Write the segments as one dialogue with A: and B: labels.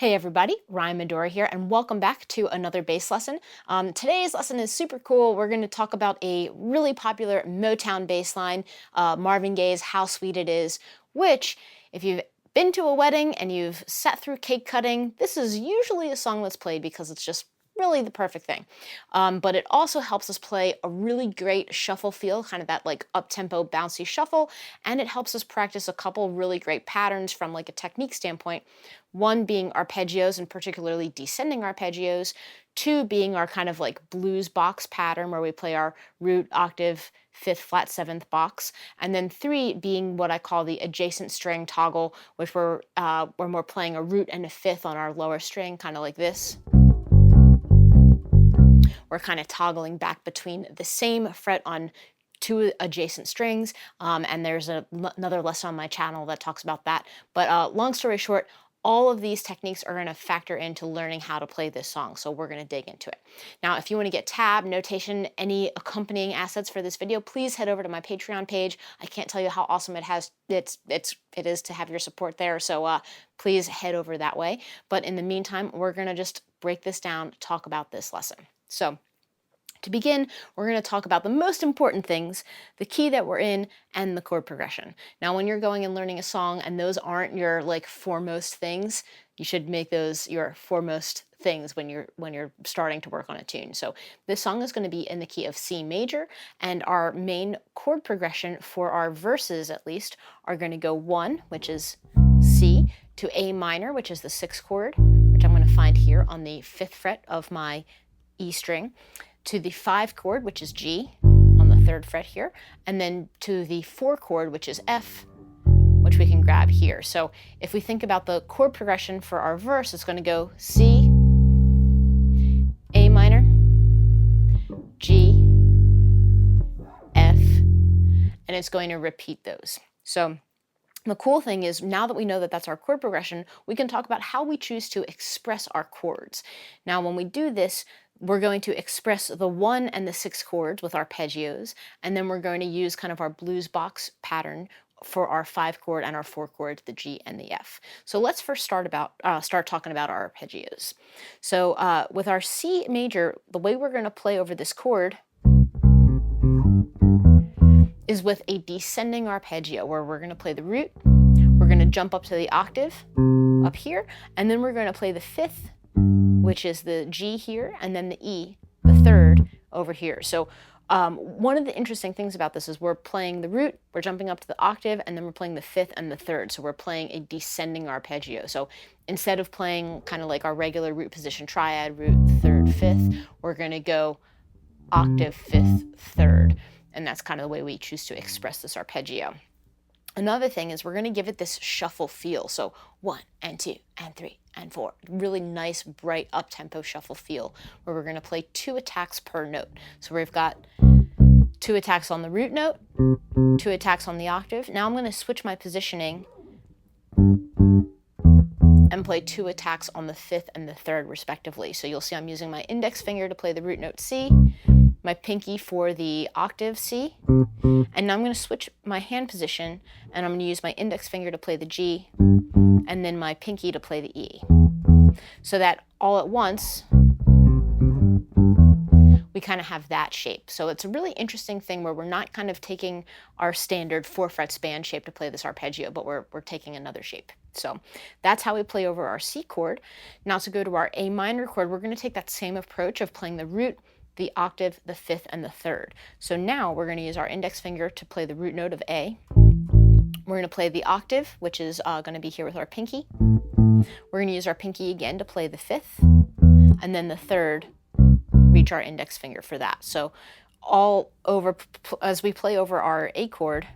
A: Hey everybody, Ryan Medora here, and welcome back to another bass lesson. Today's lesson is super cool. We're going to talk about a really popular Motown bass line, Marvin Gaye's How Sweet It Is, which, if you've been to a wedding and you've sat through cake cutting, this is usually a song that's played because it's just really the perfect thing. But it also helps us play a really great shuffle feel, kind of that like up-tempo bouncy shuffle, and it helps us practice a couple really great patterns from like a technique standpoint. One being arpeggios, and particularly descending arpeggios. Two being our kind of like blues box pattern where we play our root, octave, fifth, flat, seventh box. And then three being what I call the adjacent string toggle, which when we're playing a root and a fifth on our lower string, kind of like this. We're kind of toggling back between the same fret on two adjacent strings, and there's another lesson on my channel that talks about that. But long story short, all of these techniques are going to factor into learning how to play this song, so we're going to dig into it. Now, if you want to get tab, notation, any accompanying assets for this video, please head over to my Patreon page. I can't tell you how awesome it is to have your support there, so please head over that way. But in the meantime, we're going to just break this down, talk about this lesson. So to begin, we're going to talk about the most important things, the key that we're in, and the chord progression. Now, when you're going and learning a song and those aren't your like foremost things, you should make those your foremost things when you're starting to work on a tune. So this song is going to be in the key of C major, and our main chord progression for our verses at least are going to go 1, which is C, to A minor, which is the 6th chord, which I'm going to find here on the 5th fret of my E string, to the 5 chord, which is G, on the 3rd fret here, and then to the 4 chord, which is F, which we can grab here. So if we think about the chord progression for our verse, it's going to go C, A minor, G, F, and it's going to repeat those. So the cool thing is, now that we know that that's our chord progression, we can talk about how we choose to express our chords. Now, when we do this, we're going to express the 1 and the 6 chords with arpeggios, and then we're going to use kind of our blues box pattern for our 5 chord and our 4 chords, the G and the F. So let's first start talking about our arpeggios. So with our C major, the way we're going to play over this chord is with a descending arpeggio, where we're going to play the root, we're going to jump up to the octave up here, and then we're going to play the 5th, which is the G here, and then the E, the 3rd, over here. So one of the interesting things about this is we're playing the root, we're jumping up to the octave, and then we're playing the 5th and the 3rd. So we're playing a descending arpeggio. So instead of playing kind of like our regular root position triad, root, 3rd, 5th, we're going to go octave, 5th, 3rd. And that's kind of the way we choose to express this arpeggio. Another thing is we're going to give it this shuffle feel. So 1 and 2 and 3 and 4. Really nice, bright, up-tempo shuffle feel, where we're going to play 2 attacks per note. So we've got 2 attacks on the root note, 2 attacks on the octave. Now I'm going to switch my positioning and play 2 attacks on the 5th and the 3rd respectively. So you'll see I'm using my index finger to play the root note C, my pinky for the octave C, and now I'm going to switch my hand position, and I'm going to use my index finger to play the G, and then my pinky to play the E. So that all at once, we kind of have that shape. So it's a really interesting thing where we're not kind of taking our standard 4-fret span shape to play this arpeggio, but we're taking another shape. So that's how we play over our C chord. Now to go to our A minor chord, we're going to take that same approach of playing the root, the octave, the 5th, and the 3rd. So now we're going to use our index finger to play the root note of A. We're going to play the octave, which is going to be here with our pinky. We're going to use our pinky again to play the 5th, and then the 3rd, reach our index finger for that. So all over, as we play over our A chord,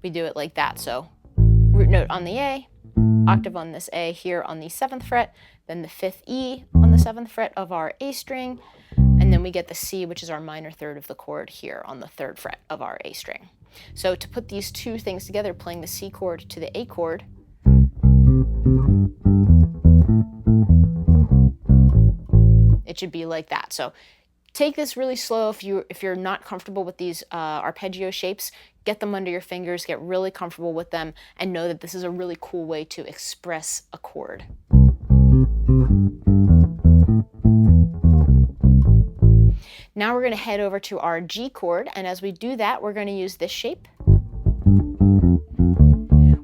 A: we do it like that. So root note on the A, octave on this A here on the 7th fret, then the 5th E on the 7th fret of our A string, and then we get the C, which is our minor 3rd of the chord here on the 3rd fret of our A string. So to put these two things together, playing the C chord to the A chord, it should be like that. So take this really slow if you're not comfortable with these arpeggio shapes. get them under your fingers, get really comfortable with them, and know that this is a really cool way to express a chord. Now we're going to head over to our G chord, and as we do that, we're going to use this shape,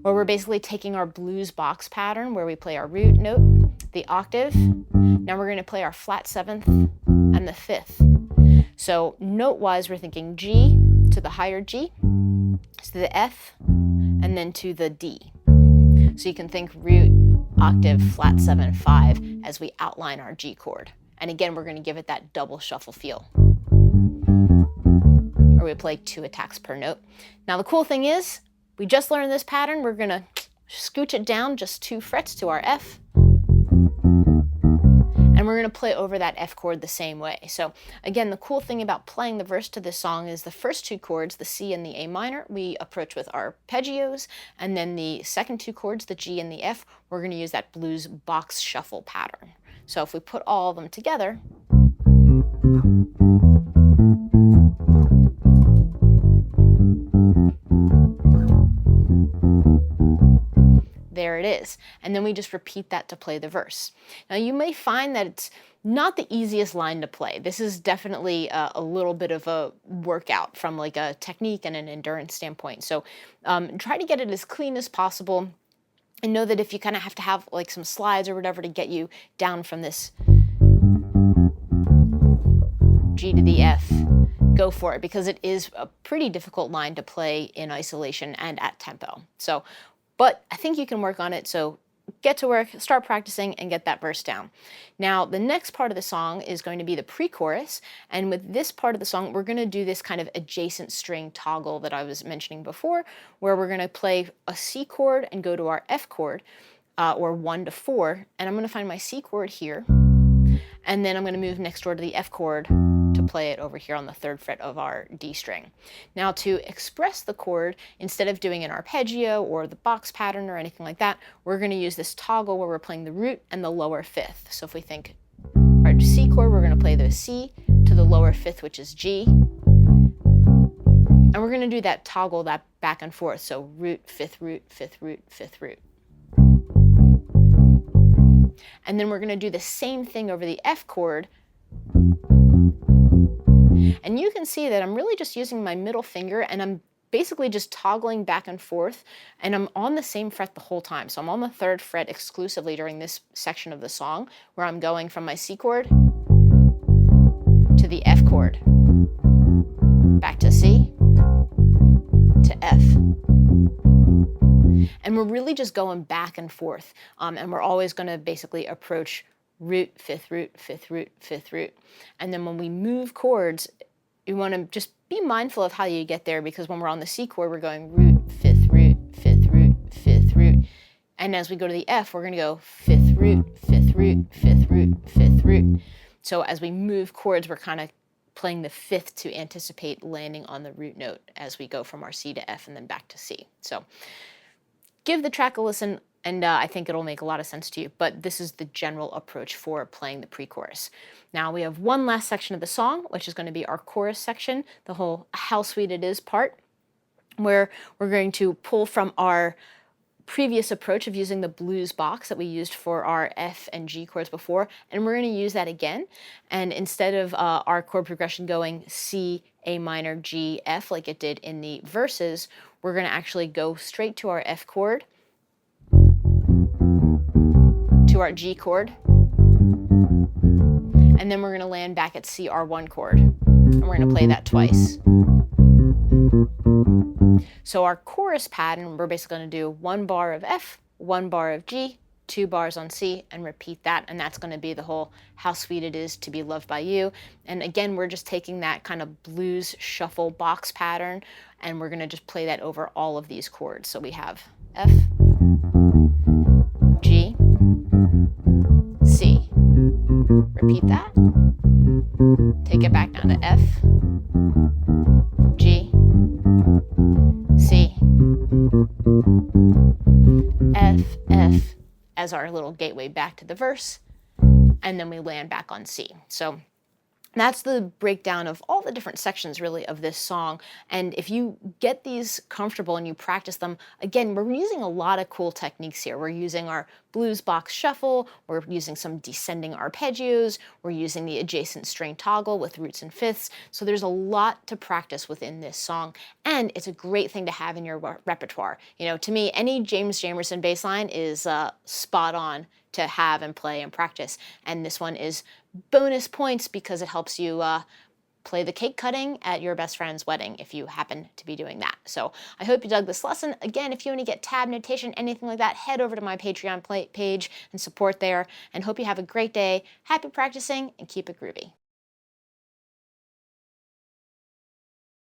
A: where we're basically taking our blues box pattern, where we play our root note, the octave. Now we're going to play our flat seventh and the fifth. So note-wise, we're thinking G to the higher G, to the F, and then to the D. So you can think root, octave, flat 7, 5 as we outline our G chord. And again, we're going to give it that double shuffle feel, or we play 2 attacks per note. Now the cool thing is, we just learned this pattern. We're going to scooch it down just 2 frets to our F, and we're going to play over that F chord the same way. So again, the cool thing about playing the verse to this song is the first 2 chords, the C and the A minor, we approach with arpeggios, and then the second 2 chords, the G and the F, we're going to use that blues box shuffle pattern. So if we put all of them together, there it is. And then we just repeat that to play the verse. Now you may find that it's not the easiest line to play. This is definitely a little bit of a workout from like a technique and an endurance standpoint. So try to get it as clean as possible. And know that if you kind of have to have like some slides or whatever to get you down from this G to the F, go for it, because it is a pretty difficult line to play in isolation and at tempo. So, but I think you can work on it. So get to work, start practicing, and get that verse down. Now, the next part of the song is going to be the pre-chorus, and with this part of the song, we're going to do this kind of adjacent string toggle that I was mentioning before, where we're going to play a C chord and go to our F chord, or 1 to 4, and I'm going to find my C chord here, and then I'm going to move next door to the F chord to play it over here on the 3rd fret of our D string. Now to express the chord, instead of doing an arpeggio or the box pattern or anything like that, we're going to use this toggle where we're playing the root and the lower 5th. So if we think our C chord, we're going to play the C to the lower 5th, which is G. And we're going to do that toggle, that back and forth. So root, 5th root, 5th root, 5th root. And then we're going to do the same thing over the F chord. And you can see that I'm really just using my middle finger, and I'm basically just toggling back and forth, and I'm on the same fret the whole time. So I'm on the 3rd fret exclusively during this section of the song, where I'm going from my C chord to the F chord, back to C, to F. And we're really just going back and forth, and we're always going to basically approach root, 5th root, 5th root, 5th root. And then when we move chords, you want to just be mindful of how you get there, because when we're on the C chord, we're going root, 5th root, 5th root, 5th root. And as we go to the F, we're going to go 5th root, 5th root, 5th root, 5th root. So as we move chords, we're kind of playing the 5th to anticipate landing on the root note as we go from our C to F and then back to C. So give the track a listen, and I think it'll make a lot of sense to you, but this is the general approach for playing the pre-chorus. Now we have one last section of the song, which is going to be our chorus section, the whole How Sweet It Is part, where we're going to pull from our previous approach of using the blues box that we used for our F and G chords before, and we're going to use that again. And instead of our chord progression going C, A minor, G, F like it did in the verses, we're going to actually go straight to our F chord, to our G chord, and then we're going to land back at C, our 1 chord, and we're going to play that twice. So our chorus pattern, we're basically going to do 1 bar of F, 1 bar of G, 2 bars on C, and repeat that, and that's going to be the whole How Sweet It Is to Be Loved by You. And again, we're just taking that kind of blues shuffle box pattern, and we're going to just play that over all of these chords. So we have F, G, C. Repeat that. Take it back down to F, G, C, F, F as our little gateway back to the verse, and then we land back on C. So That's the breakdown of all the different sections really of this song. And if you get these comfortable and you practice them, again, we're using a lot of cool techniques here. We're using our blues box shuffle, we're using some descending arpeggios, we're using the adjacent string toggle with roots and fifths. So there's a lot to practice within this song. And it's a great thing to have in your repertoire. To me, any James Jamerson bass line is spot on to have and play and practice. And this one is bonus points because it helps you play the cake cutting at your best friend's wedding if you happen to be doing that. So I hope you dug this lesson. Again, if you want to get tab notation, anything like that, head over to my Patreon page and support there. And hope you have a great day. Happy practicing and keep it groovy.